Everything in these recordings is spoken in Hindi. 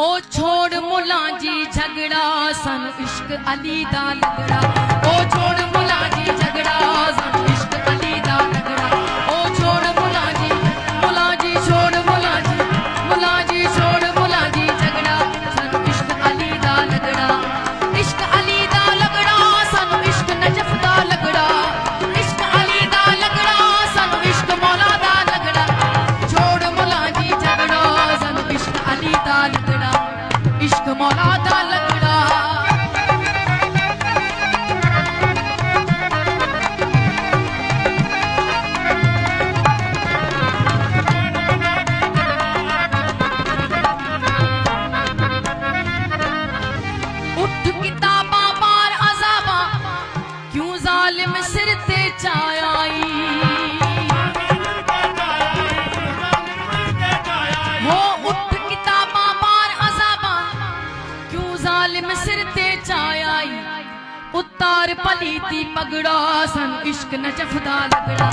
ओ छोड़ मुला जी झगड़ा सन इश्क अली दा लगड़ा। ओ छोड़ मुला जी झगड़ा सन इश्क अली दा लगड़ा। ओ छोड़ मुला जी छोड़ मुला जी छोड़ मुला जी झगड़ा सन इश्क अली दा लगड़ा। इश्क अली दा लगड़ा सन इश्क नजफ दा लगड़ा। इश्क अली दा लगड़ा सन इश्क मौला दा लगड़ा। छोड़ मुला जी झगड़ा सन इश्क अली दा लगड़ा। इश्क मौला दा लगड़ा। उठ किताबा मार अज़ाबा क्यों जालिम सिर ते चायाई। हो उठ किताबा मार अज़ाबा क्यों जालिम सिर ते चायाई। उतार पलीती पगड़ा सन इश्क नजफ दा लगड़ा।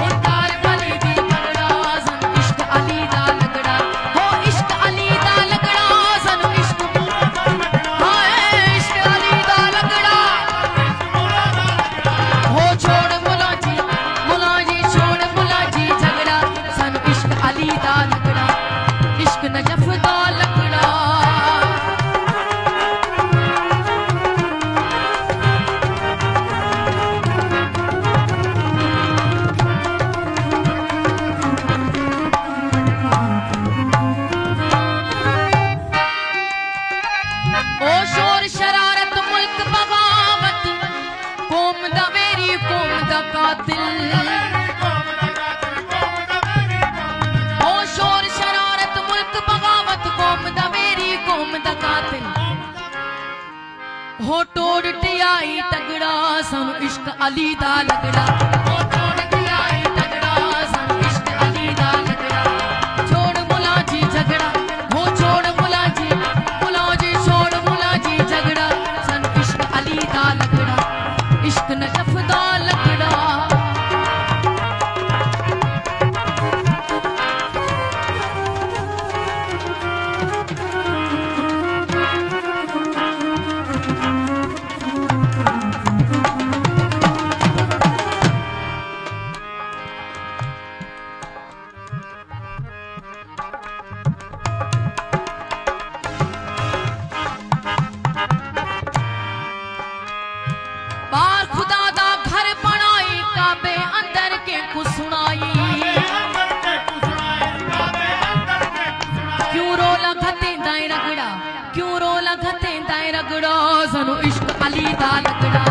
उतार पलीती पगड़ा सन इश्क अली दा लगड़ा। हो इश्क अली दा लगड़ा सन इश्क हाय इश्क अली दा लगड़ा। हो छोड़ मुला जी छोड़ मुला जी झगड़ा सन इश्क अली दा लगड़ा। इश्क नजफ दा लगड़ा। ओ शोर शरारत मुल्क बगावत कौम दा मेरी कौम दा कातिल। ओ शोर शरारत मुल्क बगावत कौम दा मेरी कौम दा कातिल। हो तोड़ टियाई तगड़ा सन इश्क अली दा लगड़ा। हो तोड़ टियाई तगड़ा सन इश्क अली दा लगड़ा। छोड़ मुला जी झगड़ा हो छोड़ मुला जी छोड़ मुला जी झगड़ा सन इश्क अली दा लगड़ा। इश्क नजफ दा लगड़ा। बार खुदा दा घर बनाई काबे अंदर के को सुनाई। क्यों रोला घते दाए रगड़ा क्यों रोला घते दाए रगड़ा सनु इश्क अली दा लगड़ा।